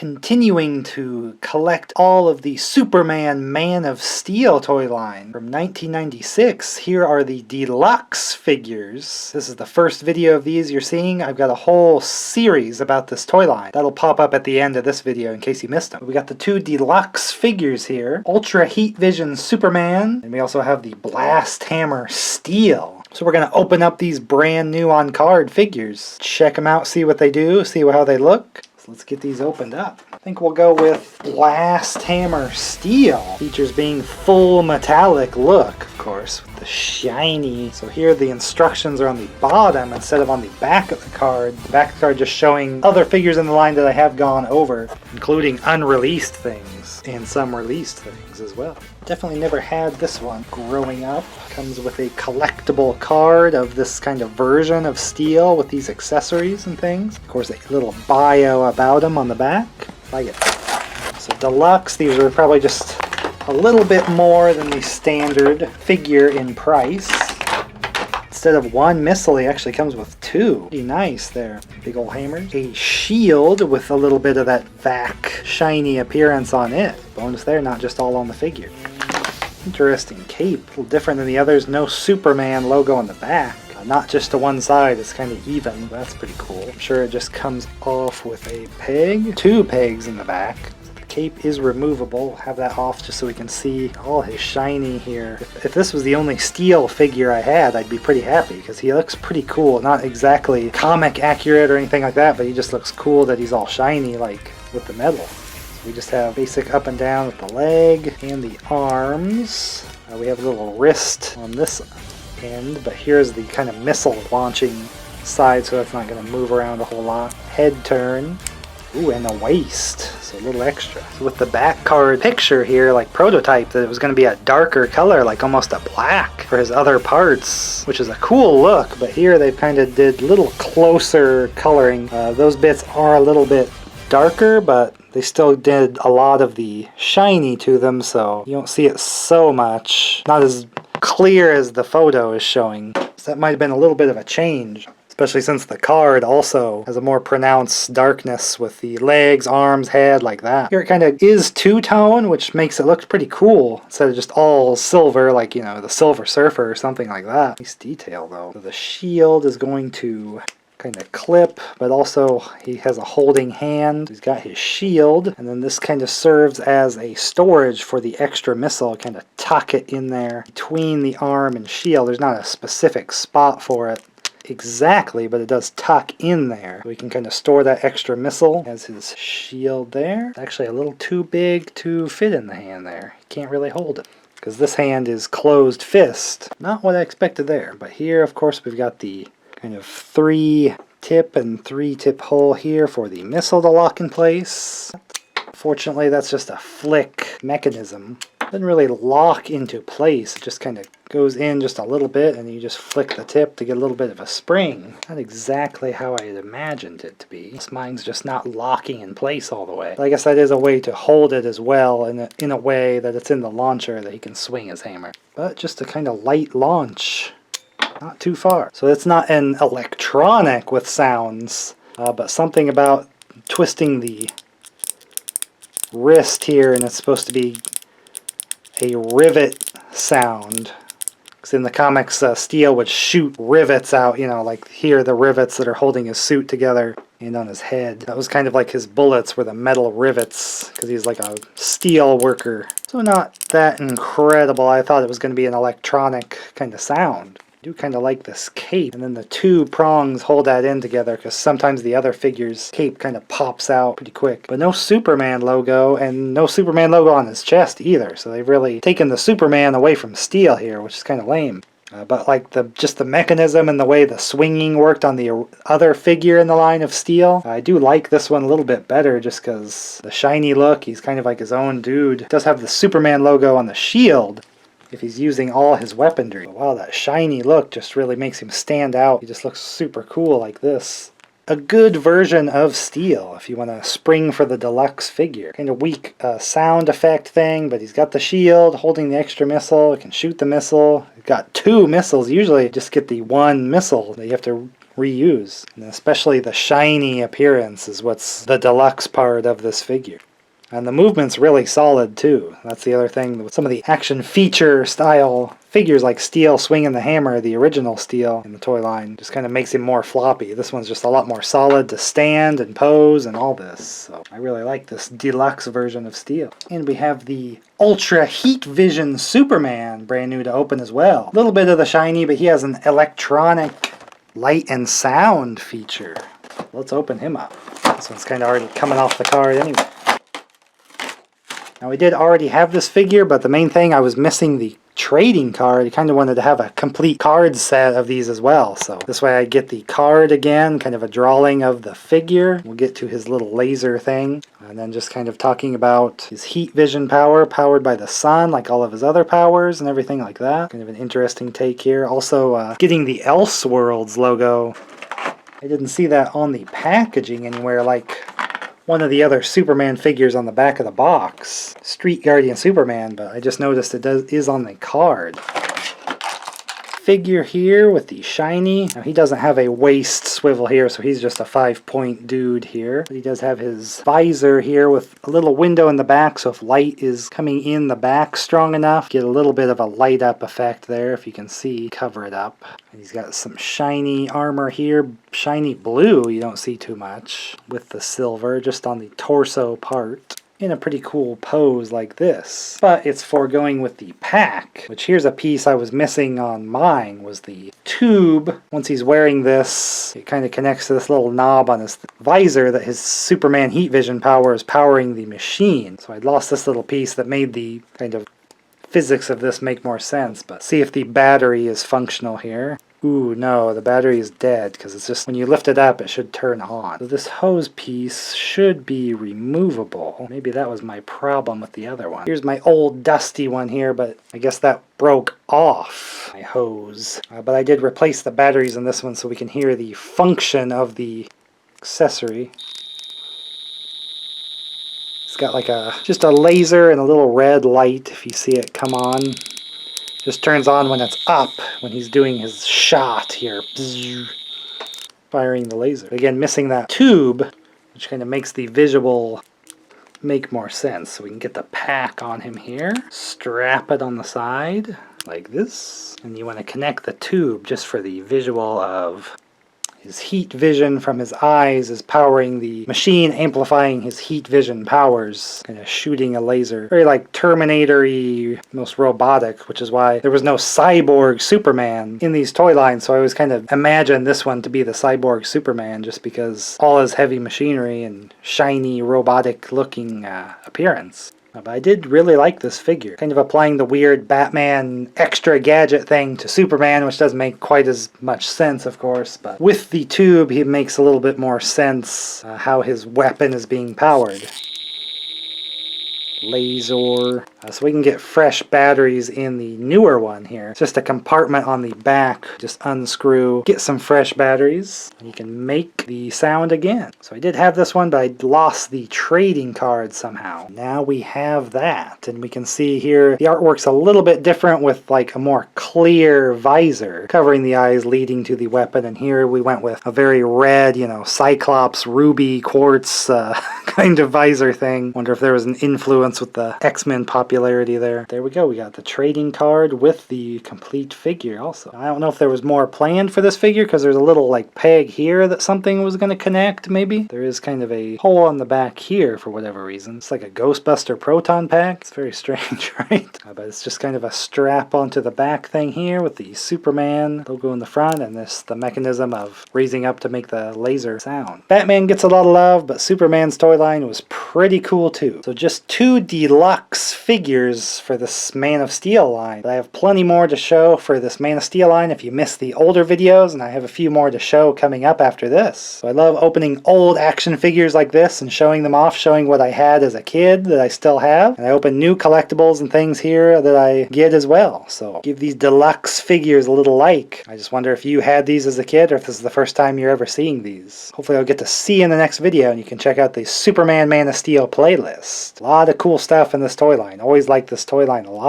Continuing to collect all of the Superman Man of Steel toy line from 1996. Here are the Deluxe figures. This is the first video of these you're seeing. I've got a whole series about this toy line. That'll pop up at the end of this video in case you missed them. We got the two Deluxe figures here. Ultra Heat Vision Superman, and we also have the Blast Hammer Steel. So we're going to open up these brand new on card figures. Check them out, see what they do, see how they look. So let's get these opened up. I think we'll go with Blast Hammer Steel. Features being full metallic look, of course, with the shiny. So here the instructions are on the bottom instead of on the back of the card. The back of the card just showing other figures in the line that I have gone over, including unreleased things and some released things as well. Definitely never had this one growing up. Comes with a collectible card of this kind of version of Steel with these accessories and things. Of course, a little bio about him on the back. Like it. So Deluxe, these are probably just a little bit more than the standard figure in price. Instead of one missile, he actually comes with two. Pretty nice there. Big old hammers. A shield with a little bit of that vac shiny appearance on it. Bonus there, not just all on the figure. Interesting cape. A little different than the others. No Superman logo on the back. Not just to one side, it's kind of even. That's pretty cool. I'm sure it just comes off with a peg. Two pegs in the back. The cape is removable. Have that off just so we can see all his shiny here. If this was the only Steel figure I had, I'd be pretty happy because he looks pretty cool. Not exactly comic accurate or anything like that, but he just looks cool that he's all shiny like with the metal. We just have basic up and down with the leg and the arms. We have a little wrist on this end, but here's the kind of missile launching side, so that's not going to move around a whole lot. Head turn. Ooh, and a waist, so a little extra. So with the back card picture here, like prototype, that it was going to be a darker color, like almost a black for his other parts, which is a cool look, but here they kind of did a little closer coloring. Those bits are a little bit darker, but they still did a lot of the shiny to them, so you don't see it so much. Not as clear as the photo is showing. So that might have been a little bit of a change, especially since the card also has a more pronounced darkness with the legs, arms, head, like that. Here it kind of is two-tone, which makes it look pretty cool, instead of just all silver, like, you know, the Silver Surfer or something like that. Nice detail, though. So the shield is going to kind of clip, but also he has a holding hand. He's got his shield, and then this kind of serves as a storage for the extra missile. Kind of tuck it in there between the arm and shield. There's not a specific spot for it exactly, but it does tuck in there. We can kind of store that extra missile as his shield there. It's actually a little too big to fit in the hand there. You can't really hold it, because this hand is closed fist. Not what I expected there, but here, of course, we've got the kind of 3-tip and 3-tip hole here for the missile to lock in place. Fortunately, that's just a flick mechanism. Doesn't really lock into place. It just kind of goes in just a little bit, and you just flick the tip to get a little bit of a spring. Not exactly how I had imagined it to be. Mine's just not locking in place all the way. But I guess that is a way to hold it as well, in a way that it's in the launcher that he can swing his hammer. But just a kind of light launch. Not too far. So it's not an electronic with sounds, but something about twisting the wrist here, and it's supposed to be a rivet sound. Because in the comics, Steel would shoot rivets out, you know, like here the rivets that are holding his suit together and on his head. That was kind of like his bullets were the metal rivets, because he's like a steel worker. So not that incredible. I thought it was going to be an electronic kind of sound. I do kind of like this cape, and then the two prongs hold that in together, because sometimes the other figure's cape kind of pops out pretty quick. But no Superman logo, and no Superman logo on his chest either, so they've really taken the Superman away from Steel here, which is kind of lame. But like just the mechanism and the way the swinging worked on the other figure in the line of Steel, I do like this one a little bit better, just because the shiny look, he's kind of like his own dude. It does have the Superman logo on the shield, if he's using all his weaponry. Wow, that shiny look just really makes him stand out. He just looks super cool like this. A good version of Steel if you want to spring for the Deluxe figure. Kind of weak sound effect thing, but he's got the shield holding the extra missile. He can shoot the missile. He's got two missiles. Usually you just get the one missile that you have to reuse. And especially the shiny appearance is what's the deluxe part of this figure. And the movement's really solid too. That's the other thing with some of the action feature style figures like Steel swinging the hammer, the original Steel in the toy line, just kind of makes him more floppy. This one's just a lot more solid to stand and pose and all this. So I really like this deluxe version of Steel. And we have the Ultra Heat Vision Superman, brand new to open as well. A little bit of the shiny, but he has an electronic light and sound feature. Let's open him up. This one's kind of already coming off the card anyway. Now we did already have this figure, but the main thing, I was missing the trading card. I kind of wanted to have a complete card set of these as well. So this way I get the card again, kind of a drawing of the figure. We'll get to his little laser thing. And then just kind of talking about his heat vision power, powered by the sun, like all of his other powers and everything like that. Kind of an interesting take here. Also getting the Elseworlds logo. I didn't see that on the packaging anywhere like one of the other Superman figures on the back of the box. Street Guardian Superman, but I just noticed it is on the card. Figure here with the shiny. Now he doesn't have a waist swivel here, so he's just a 5-point dude here. But he does have his visor here with a little window in the back, so if light is coming in the back strong enough, get a little bit of a light up effect there, if you can see, cover it up. And he's got some shiny armor here, shiny blue, you don't see too much, with the silver just on the torso part. In a pretty cool pose like this. But it's foregoing with the pack, which here's a piece I was missing on mine, was the tube. Once he's wearing this, it kind of connects to this little knob on his visor that his Superman heat vision power is powering the machine. So I'd lost this little piece that made the kind of physics of this make more sense, but see if the battery is functional here. Ooh, no, the battery is dead, because it's just when you lift it up, it should turn on. So this hose piece should be removable. Maybe that was my problem with the other one. Here's my old dusty one here, but I guess that broke off, my hose. But I did replace the batteries in this one so we can hear the function of the accessory. It's got like just a laser and a little red light, if you see it come on. Just turns on when it's up, when he's doing his shot here. Firing the laser. Again, missing that tube, which kind of makes the visual make more sense. So we can get the pack on him here. Strap it on the side, like this. And you want to connect the tube just for the visual of his heat vision from his eyes is powering the machine, amplifying his heat vision powers, kind of shooting a laser. Very like Terminator-y, most robotic, which is why there was no cyborg Superman in these toy lines, so I always kind of imagined this one to be the cyborg Superman just because all his heavy machinery and shiny robotic looking appearance. But I did really like this figure. Kind of applying the weird Batman extra gadget thing to Superman, which doesn't make quite as much sense, of course. But with the tube, he makes a little bit more sense how his weapon is being powered. Laser. So we can get fresh batteries in the newer one here. It's just a compartment on the back. Just unscrew, get some fresh batteries, and you can make the sound again. So I did have this one, but I lost the trading card somehow. Now we have that, and we can see here the artwork's a little bit different with like a more clear visor covering the eyes leading to the weapon, and here we went with a very red, you know, Cyclops, ruby, quartz kind of visor thing. Wonder if there was an influence with the X-Men popularity there. There we go, we got the trading card with the complete figure also. I don't know if there was more planned for this figure because there's a little like peg here that something was going to connect maybe. There is kind of a hole on the back here for whatever reason. It's like a Ghostbuster proton pack. It's very strange, right? But it's just kind of a strap onto the back thing here with the Superman logo in the front and the mechanism of raising up to make the laser sound. Batman gets a lot of love, but Superman's toy line was pretty cool too. So just 2 deluxe figures for this Man of Steel line. But I have plenty more to show for this Man of Steel line if you missed the older videos, and I have a few more to show coming up after this. So I love opening old action figures like this and showing them off, showing what I had as a kid that I still have. And I open new collectibles and things here that I get as well. So give these deluxe figures a little like. I just wonder if you had these as a kid or if this is the first time you're ever seeing these. Hopefully I'll get to see you in the next video and you can check out the Superman Man of Steel playlist. A lot of cool stuff in this toy line. Always liked this toy line a lot.